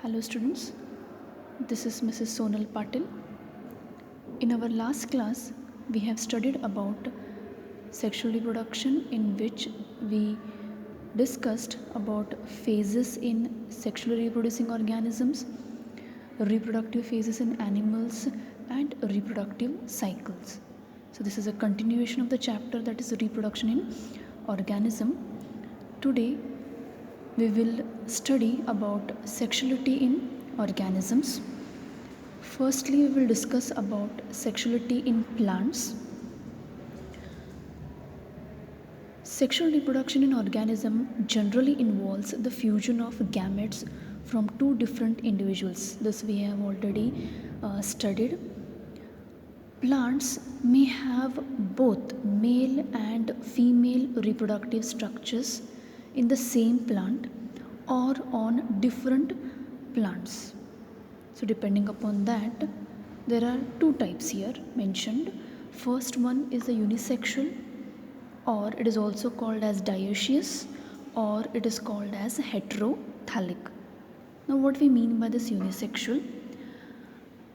Hello students, this is Mrs. Sonal Patil. In our last class, we have studied about sexual reproduction, in which we discussed about phases in sexually reproducing organisms, reproductive phases in animals, and reproductive cycles. So this is a continuation of the chapter that is reproduction in organism. Today we will study about sexuality in organisms. Firstly, we will discuss about sexuality in plants. Sexual reproduction in organism generally involves the fusion of gametes from two different individuals. This we have already studied. Plants may have both male and female reproductive structures in the same plant or on different plants. So depending upon that, there are two types here mentioned. First one is the unisexual, or it is also called as dioecious, or it is called as heterothalic. Now what we mean by this unisexual?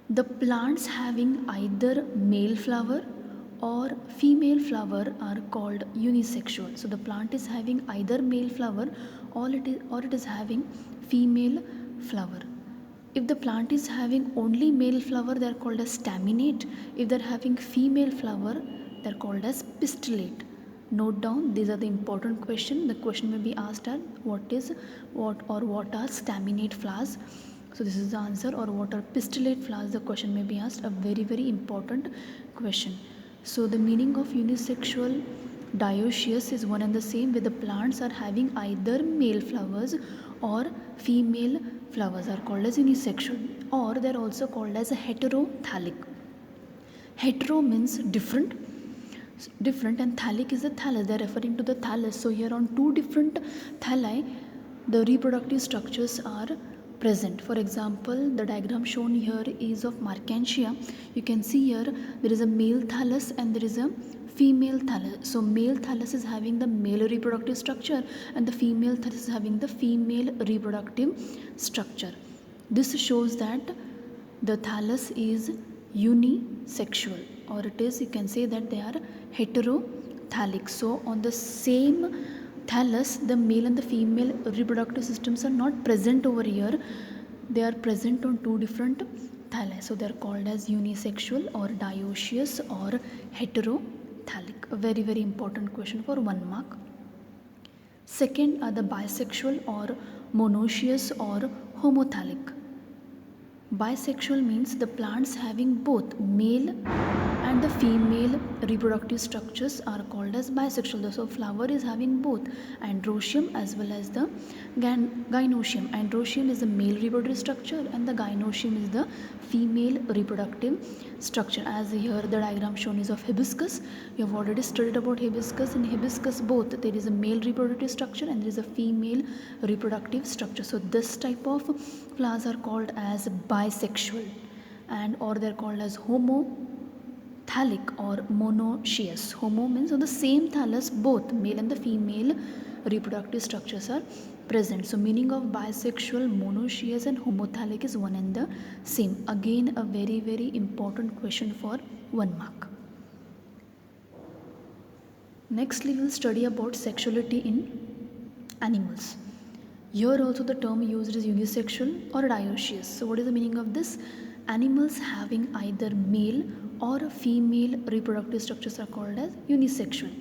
The plants having either male flower or female flower are called unisexual. So the plant is having either male flower or it is having female flower. If the plant is having only male flower, they are called as staminate. If they are having female flower, they are called as pistillate. Note down, these are the important question. The question may be asked as what are staminate flowers. So this is the answer. Or what are pistillate flowers, the question may be asked. A very important question. So the meaning of unisexual dioecious is one and the same, where the plants are having either male flowers or female flowers are called as unisexual, or they are also called as a heterothalic. Hetero means different, and thalic is the thallus. They are referring to the thallus. So here on two different thalli, the reproductive structures are present. For example, the diagram shown here is of Marchantia. You can see here there is a male thallus and there is a female thallus. So male thallus is having the male reproductive structure and the female thallus is having the female reproductive structure. This shows that the thallus is unisexual, or it is, you can say that they are heterothalic. So on the same thallus, the male and the female reproductive systems are not present over here. They are present on two different thalli. So they are called as unisexual or dioecious or heterothalic. A very important question for 1 mark. Second are the bisexual or monoecious or homothalic. Bisexual means the plants having both male and the female reproductive structures are called as bisexual. So flower is having both androecium as well as the gynoecium. Androecium is the male reproductive structure and the gynoecium is the female reproductive structure. As here the diagram shown is of hibiscus. You have already studied about hibiscus. In hibiscus both there is a male reproductive structure and there is a female reproductive structure. So this type of flowers are called as bisexual, and or they are called as homothalic or monoecious. Homo means on the same thallus both male and the female reproductive structures are present. So meaning of bisexual, monoecious and homothalic is one and the same. Again a very important question for 1 mark. Next we will study about sexuality in animals. Here also the term used is unisexual or dioecious. So what is the meaning of this? Animals having either male or female reproductive structures are called as unisexual.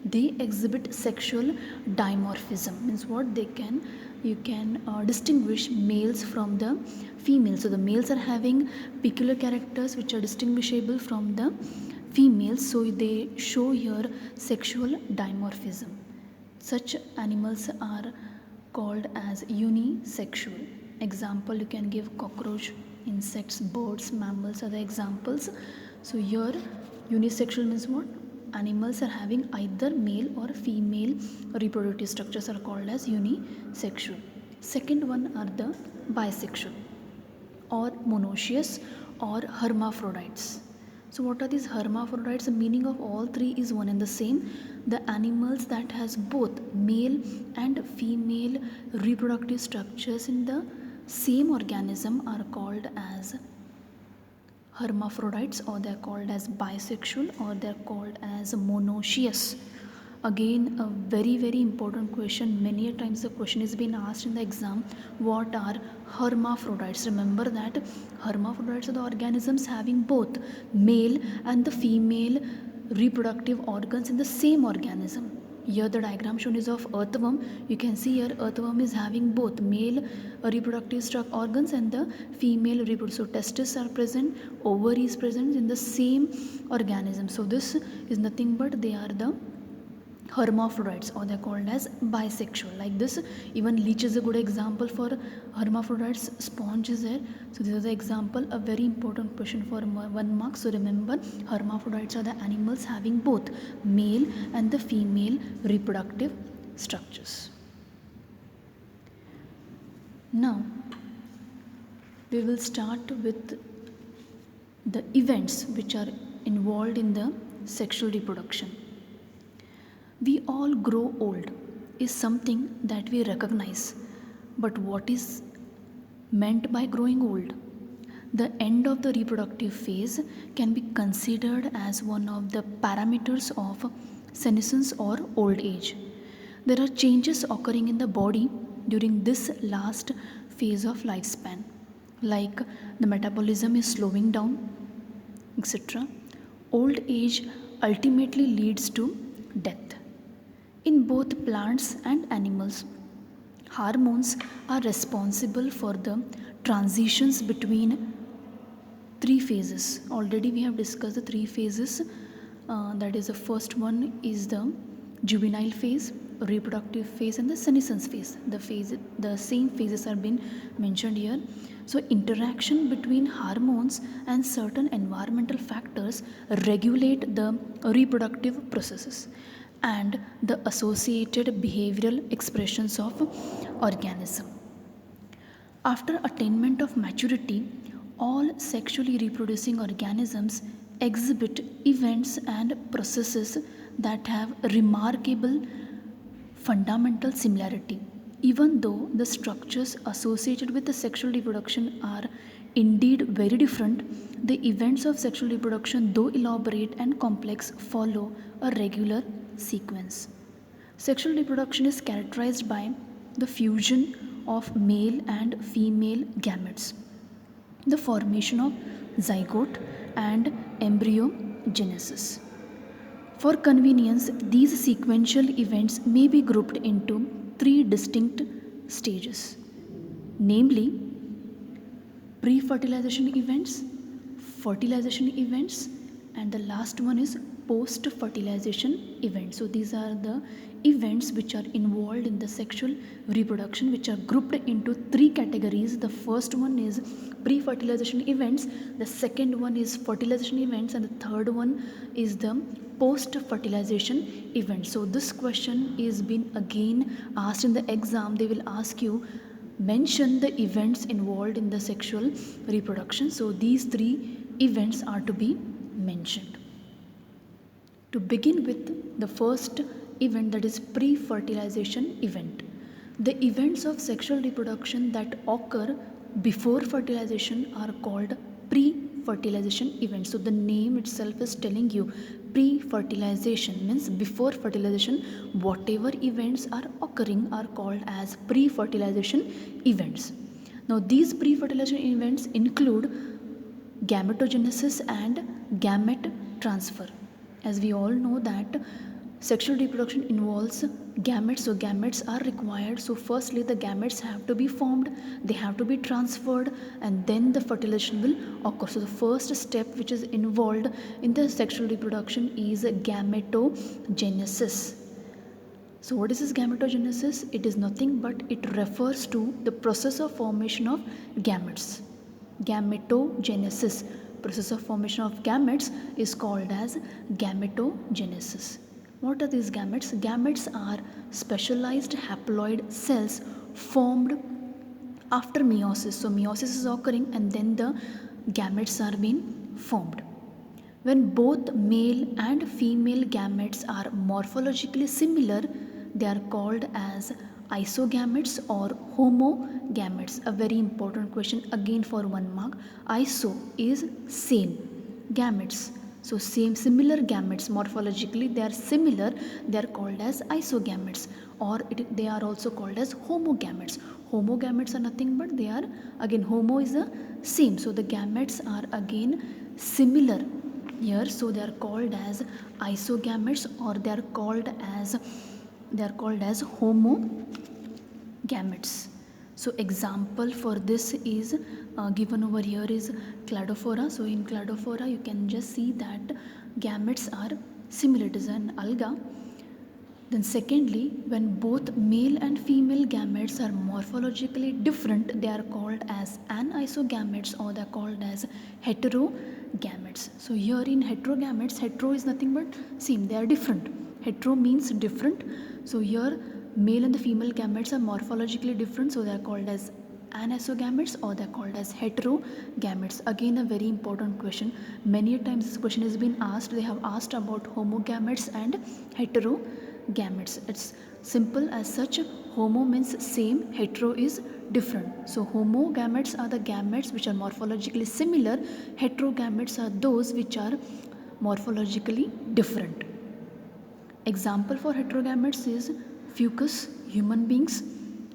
They exhibit sexual dimorphism. Means what? You can distinguish males from the females. So the males are having peculiar characters which are distinguishable from the females. So they show here sexual dimorphism. Such animals are called as unisexual. Example, you can give cockroach, insects, birds, mammals are the examples. So here unisexual means what? Animals are having either male or female reproductive structures are called as unisexual. Second one are the bisexual or monoecious or hermaphrodites. So what are these hermaphrodites? The meaning of all three is one and the same. The animals that has both male and female reproductive structures in the same organism are called as hermaphrodites, or they are called as bisexual, or they are called as monoecious. Again, a very important question. Many a times the question is being asked in the exam, what are hermaphrodites? Remember that hermaphrodites are the organisms having both male and the female reproductive organs in the same organism. Here the diagram shown is of earthworm. You can see here earthworm is having both male reproductive organs and the female reproductive. So testes are present, ovary is present in the same organism. So this is nothing but they are the hermaphrodites, or they're called as bisexual. Like this, even leech is a good example for hermaphrodites. Sponge is there. So this is the example, a very important question for 1 mark. So remember, hermaphrodites are the animals having both male and the female reproductive structures. Now we will start with the events which are involved in the sexual reproduction. We all grow old is something that we recognize, but what is meant by growing old? The end of the reproductive phase can be considered as one of the parameters of senescence or old age. There are changes occurring in the body during this last phase of lifespan, like the metabolism is slowing down, etc. Old age ultimately leads to death. In both plants and animals, hormones are responsible for the transitions between 3 phases. Already we have discussed the 3 phases. That is, the first one is the juvenile phase, reproductive phase, and the senescence phase. The same phases are being mentioned here. So interaction between hormones and certain environmental factors regulate the reproductive processes and the associated behavioral expressions of organism. After attainment of maturity, all sexually reproducing organisms exhibit events and processes that have remarkable fundamental similarity. Even though the structures associated with the sexual reproduction are indeed very different, the events of sexual reproduction, though elaborate and complex, follow a regular sequence. Sexual reproduction is characterized by the fusion of male and female gametes, the formation of zygote, and embryogenesis. For convenience, these sequential events may be grouped into 3 distinct stages, namely pre-fertilization events, fertilization events, and the last one is post-fertilization events. So these are the events which are involved in the sexual reproduction, which are grouped into 3 categories. The first one is pre-fertilization events, the second one is fertilization events, and the third one is the post-fertilization events. So this question is been again asked in the exam. They will ask you, mention the events involved in the sexual reproduction. So these 3 events are to be mentioned. To begin with the first event, that is pre-fertilization event. The events of sexual reproduction that occur before fertilization are called pre-fertilization events. So the name itself is telling you pre-fertilization means before fertilization, whatever events are occurring are called as pre-fertilization events. Now these pre-fertilization events include gametogenesis and gamete transfer. As we all know that sexual reproduction involves gametes, so gametes are required. So firstly the gametes have to be formed, they have to be transferred, and then the fertilization will occur. So the first step which is involved in the sexual reproduction is gametogenesis. So what is this gametogenesis? It is nothing but it refers to the process of formation of gametes. Gametogenesis, process of formation of gametes, is called as gametogenesis. What are these gametes? Gametes are specialized haploid cells formed after meiosis. So meiosis is occurring and then the gametes are being formed. When both male and female gametes are morphologically similar, they are called as isogametes or homogametes? A very important question again for 1 mark. Iso is same, gametes, so same similar gametes, morphologically they are similar, they are called as isogametes, or they are also called as homogametes. Homogametes are nothing but they are, again homo is the same, so the gametes are again similar here, so they are called as isogametes, or they are called as homogametes. So example for this is given over here is Cladophora. So in Cladophora you can just see that gametes are similar, it is an alga. Then secondly, when both male and female gametes are morphologically different, they are called as anisogametes, or they are called as heterogametes. So here in heterogametes, hetero is nothing but same, they are different. Hetero means different. So here male and the female gametes are morphologically different, so they are called as anisogametes, or they are called as heterogametes. Again a very important question. Many times this question has been asked. They have asked about homogametes and heterogametes. It's simple as such. Homo means same, hetero is different. So homogametes are the gametes which are morphologically similar, heterogametes are those which are morphologically different. Example for heterogametes is fucus, human beings,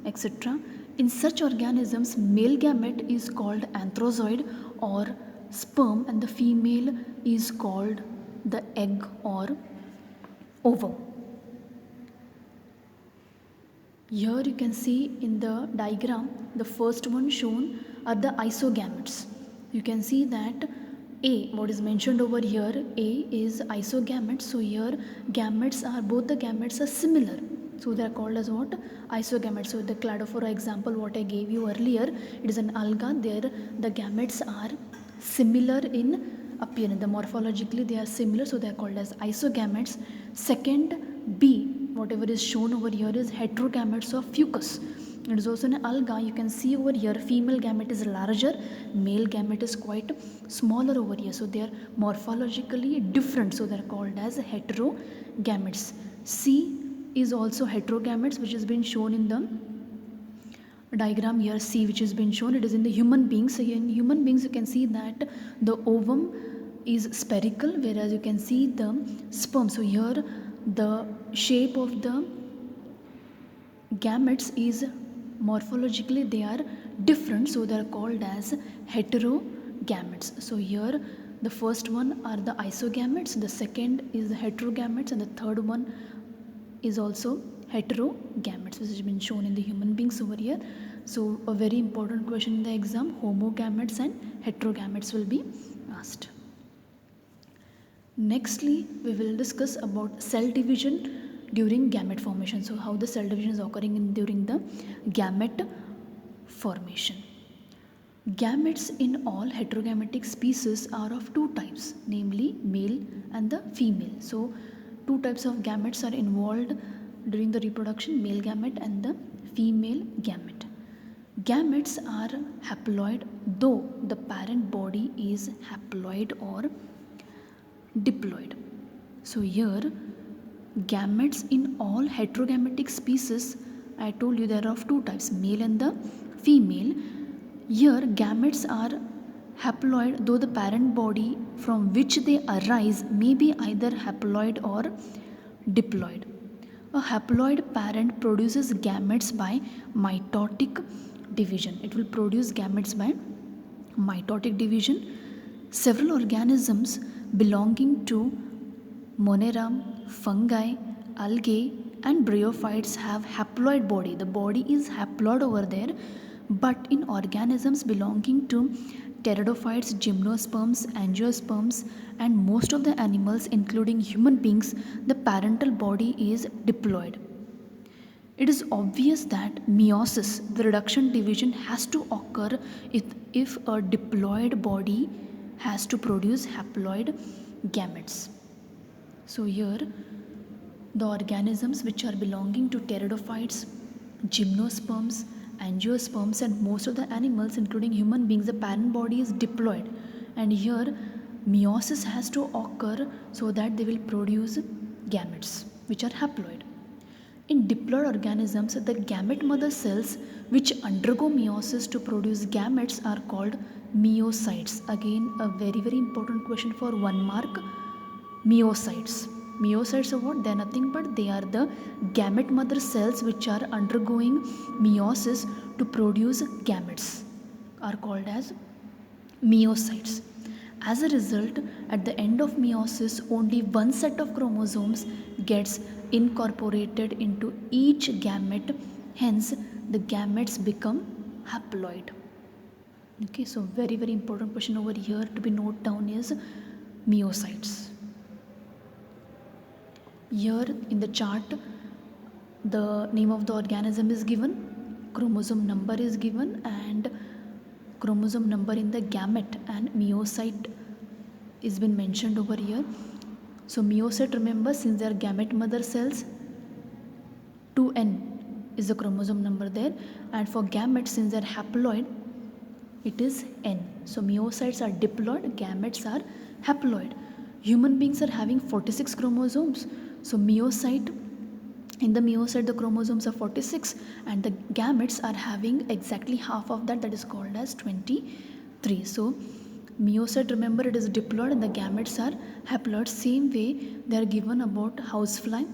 etc. In such organisms, male gamete is called anthrozoid or sperm, and the female is called the egg or ovum. Here you can see in the diagram, the first one shown are the isogametes. You can see that A, what is mentioned over here, A is isogametes. So here gametes are, both the gametes are similar. So they are called as what? Isogametes. So the Cladophora example what I gave you earlier, it is an alga. There the gametes are similar in appearance. The morphologically they are similar, so they are called as isogametes. Second, B, whatever is shown over here is heterogametes of fucus. It is also an alga. You can see over here female gamete is larger, male gamete is quite smaller over here, so they are morphologically different, so they are called as heterogametes. C is also heterogametes, which has been shown in the diagram here. C, which has been shown, it is in the human beings. So in human beings you can see that the ovum is spherical, whereas you can see the sperm. So here the shape of the gametes is morphologically they are different, so they are called as heterogametes. So here the first one are the isogametes, the second is the heterogametes, and the third one is also heterogametes, which has been shown in the human beings over here. So a very important question in the exam, homogametes and heterogametes will be asked. Nextly, we will discuss about cell division during gamete formation. So how the cell division is occurring during the gamete formation. Gametes in all heterogametic species are of two types, namely male and the female. So two types of gametes are involved during the reproduction, male gamete and the female gamete. Gametes are haploid, though the parent body is haploid or diploid. So here gametes in all heterogametic species, I told you there are of two types, male and the female. Here gametes are haploid, though the parent body from which they arise may be either haploid or diploid. A haploid parent produces gametes by mitotic division. It will produce gametes by mitotic division. Several organisms belonging to Monera, fungi, algae and bryophytes have haploid body. The body is haploid over there, but in organisms belonging to pteridophytes, gymnosperms, angiosperms and most of the animals including human beings, the parental body is diploid. It is obvious that meiosis, the reduction division, has to occur if a diploid body has to produce haploid gametes. So here the organisms which are belonging to pteridophytes, gymnosperms, angiosperms and most of the animals including human beings, the parent body is diploid, and here meiosis has to occur so that they will produce gametes which are haploid. In diploid organisms, the gamete mother cells which undergo meiosis to produce gametes are called meiocytes. Again, a very important question for 1 mark. Meiocytes. Meiocytes are what? They are nothing but they are the gamete mother cells which are undergoing meiosis to produce gametes, are called as meiocytes. As a result, at the end of meiosis, only one set of chromosomes gets incorporated into each gamete, hence, the gametes become haploid. Okay, so very important question over here to be noted down is meiocytes. Here in the chart, the name of the organism is given, chromosome number is given, and chromosome number in the gamete and meiocyte is been mentioned over here. So meiocyte, remember, since they are gamete mother cells, 2n is the chromosome number there, and for gametes, since they are haploid, it is n. So meiocytes are diploid, gametes are haploid. Human beings are having 46 chromosomes. So meiocyte, in the meiocyte the chromosomes are 46 and the gametes are having exactly half of that, that is called as 23. So meiocyte, remember, it is diploid and the gametes are haploid. Same way they are given about housefly,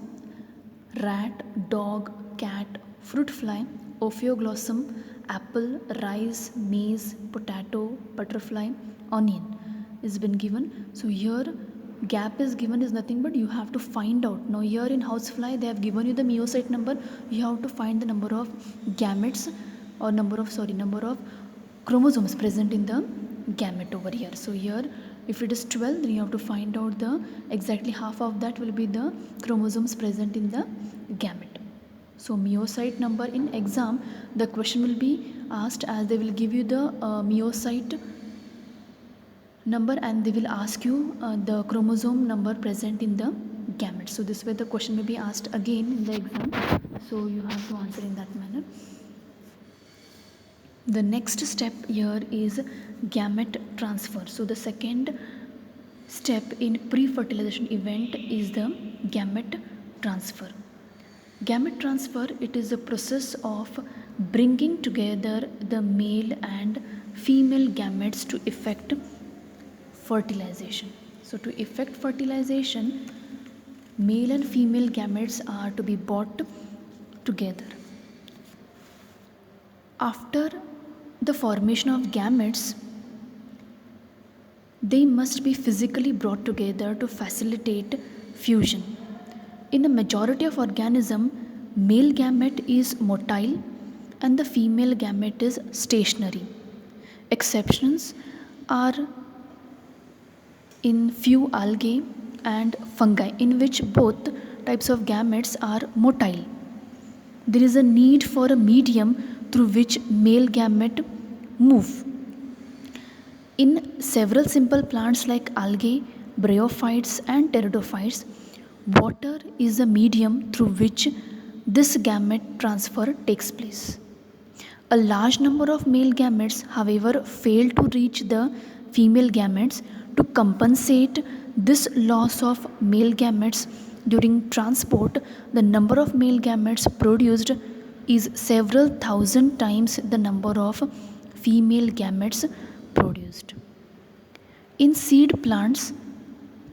rat, dog, cat, fruit fly, Ophioglossum, apple, rice, maize, potato, butterfly, onion is been given. So here gap is given is nothing but you have to find out. Now here in housefly they have given you the meiocyte number, you have to find the number of gametes or number of chromosomes present in the gamete over here. So here if it is 12, then you have to find out the exactly half of that will be the chromosomes present in the gamete. So meiocyte number in exam, the question will be asked as they will give you the meiocyte number and they will ask you the chromosome number present in the gamete. So this way the question may be asked again in the exam, so you have to answer in that manner. The next step here is gamete transfer. So the second step in pre-fertilization event is the gamete transfer. Gamete transfer, it is the process of bringing together the male and female gametes to effect fertilization. So to effect fertilization, male and female gametes are to be brought together. After the formation of gametes, they must be physically brought together to facilitate fusion. In a majority of organisms, male gamete is motile and the female gamete is stationary. Exceptions are in few algae and fungi in which both types of gametes are motile. There is a need for a medium through which male gamete move. In several simple plants like algae, bryophytes and pteridophytes, water is the medium through which this gamete transfer takes place. A large number of male gametes, however, fail to reach the female gametes. To compensate this loss of male gametes during transport, the number of male gametes produced is several thousand times the number of female gametes produced. In seed plants,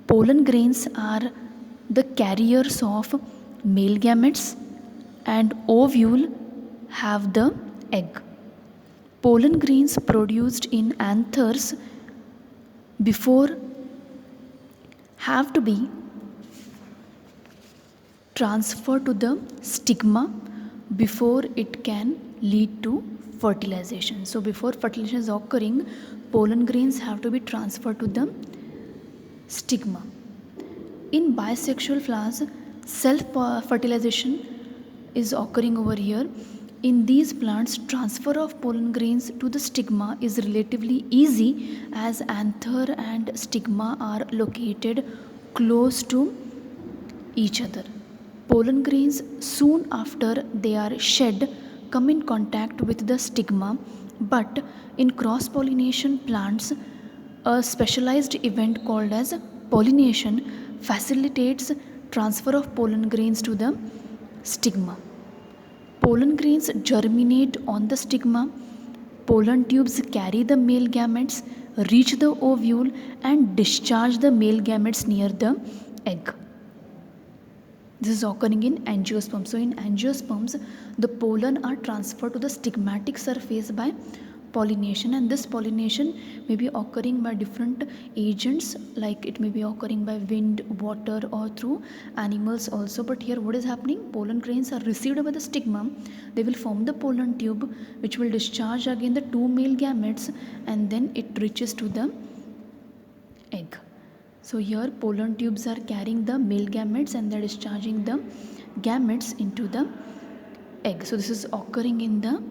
pollen grains are the carriers of male gametes and ovule have the egg. Pollen grains produced in anthers before have to be transferred to the stigma before it can lead to fertilization. So before fertilization is occurring, pollen grains have to be transferred to the stigma. In bisexual flowers, self fertilization is occurring over here. In these plants, transfer of pollen grains to the stigma is relatively easy as anther and stigma are located close to each other. Pollen grains, soon after they are shed, come in contact with the stigma, but in cross pollination plants, a specialized event called as pollination facilitates transfer of pollen grains to the stigma. Pollen grains germinate on the stigma. Pollen tubes carry the male gametes, reach the ovule, and discharge the male gametes near the egg. This is occurring in angiosperms. So in angiosperms, the pollen are transferred to the stigmatic surface by pollination, and this pollination may be occurring by different agents, like it may be occurring by wind, water, or through animals also. But here what is happening? Pollen grains are received by the stigma. They will form the pollen tube, which will discharge again the two male gametes, and then it reaches to the egg. So here pollen tubes are carrying the male gametes and they are discharging the gametes into the egg. So this is occurring in the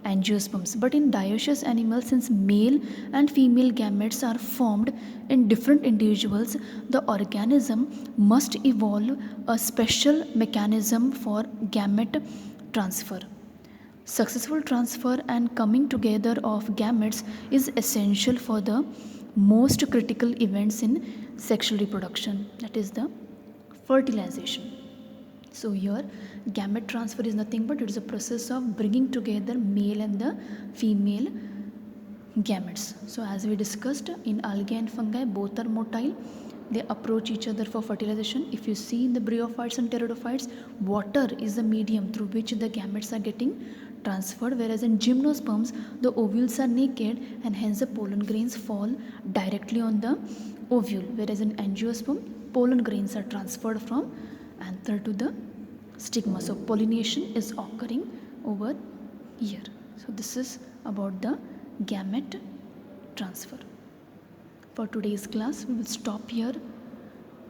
angiosperms. But in dioecious animals, since male and female gametes are formed in different individuals, the organism must evolve a special mechanism for gamete transfer. Successful transfer and coming together of gametes is essential for the most critical events in sexual reproduction, that is the fertilization. So here gamete transfer is nothing but it is a process of bringing together male and the female gametes. So as we discussed, in algae and fungi both are motile. They approach each other for fertilization. If you see in the bryophytes and pteridophytes, water is the medium through which the gametes are getting transferred, whereas in gymnosperms the ovules are naked and hence the pollen grains fall directly on the ovule, whereas in angiosperm pollen grains are transferred from anther to the stigma. So pollination is occurring over here. So this is about the gamete transfer. For today's class we will stop here,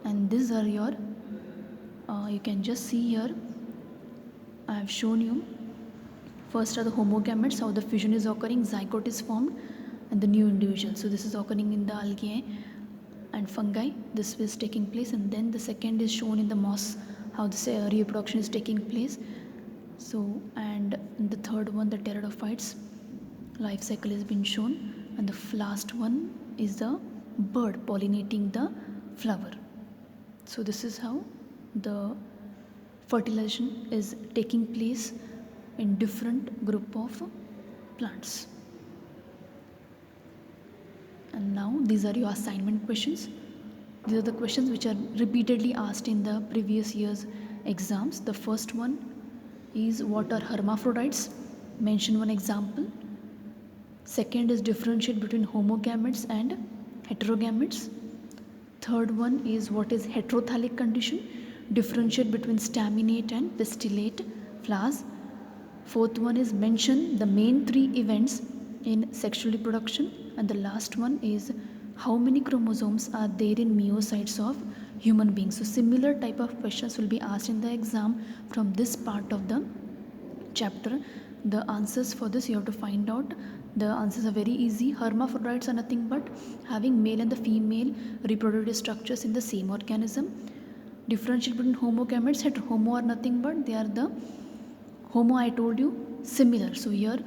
and these are your you can just see here I have shown you. First are the homogametes, how the fusion is occurring, zygote is formed and the new individual. So this is occurring in the algae and fungi, this is taking place, and then the second is shown in the moss, how this reproduction is taking place. So and the third one, the pteridophytes, life cycle has been shown, and the last one is the bird pollinating the flower. So this is how the fertilization is taking place in different group of plants. And now these are your assignment questions. These are the questions which are repeatedly asked in the previous year's exams. The first one is, what are hermaphrodites? Mention one example. Second is, differentiate between homogametes and heterogametes. Third one is, what is heterothallic condition? Differentiate between staminate and pistillate flowers. Fourth one is, mention the main three events in sexual reproduction. And the last one is, how many chromosomes are there in myocytes of human beings? So similar type of questions will be asked in the exam from this part of the chapter. The answers for this you have to find out. The answers are very easy. Hermaphrodites are nothing but having male and the female reproductive structures in the same organism. Differentiate between homogametes, homo are nothing but they are the homo, I told you, similar. So here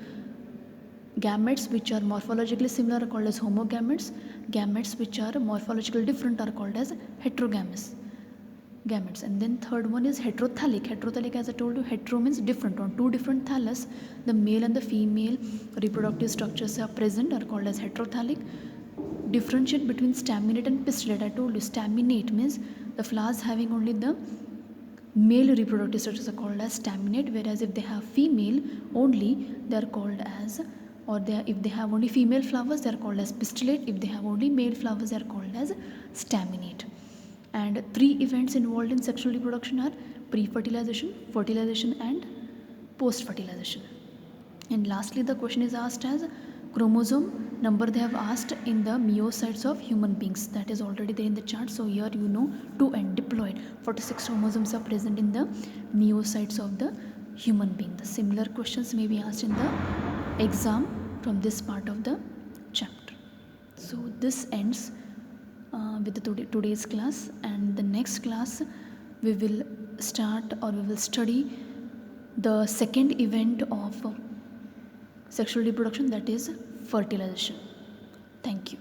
gametes which are morphologically similar are called as homogametes. Gametes which are morphologically different are called as heterogametes. And then third one is heterothallic. Heterothallic, as I told you, hetero means different. On two different thallus, the male and the female reproductive structures are present, are called as heterothallic. Differentiate between staminate and pistillate. I told you staminate means the flowers having only the male reproductive structures are called as staminate, whereas if they have female only, they are called as, or if they have only female flowers, they are called as pistillate. If they have only male flowers, they are called as staminate. And three events involved in sexual reproduction are pre-fertilization, fertilization and post-fertilization. And lastly, the question is asked as chromosome number they have asked in the myocytes of human beings. That is already there in the chart. So here you know 2n diploid. 46 chromosomes are present in the myocytes of the human being. The similar questions may be asked in the exam from this part of the chapter. So this ends with today's class, and the next class we will start, or we will study the second event of sexual reproduction, that is fertilization. Thank you.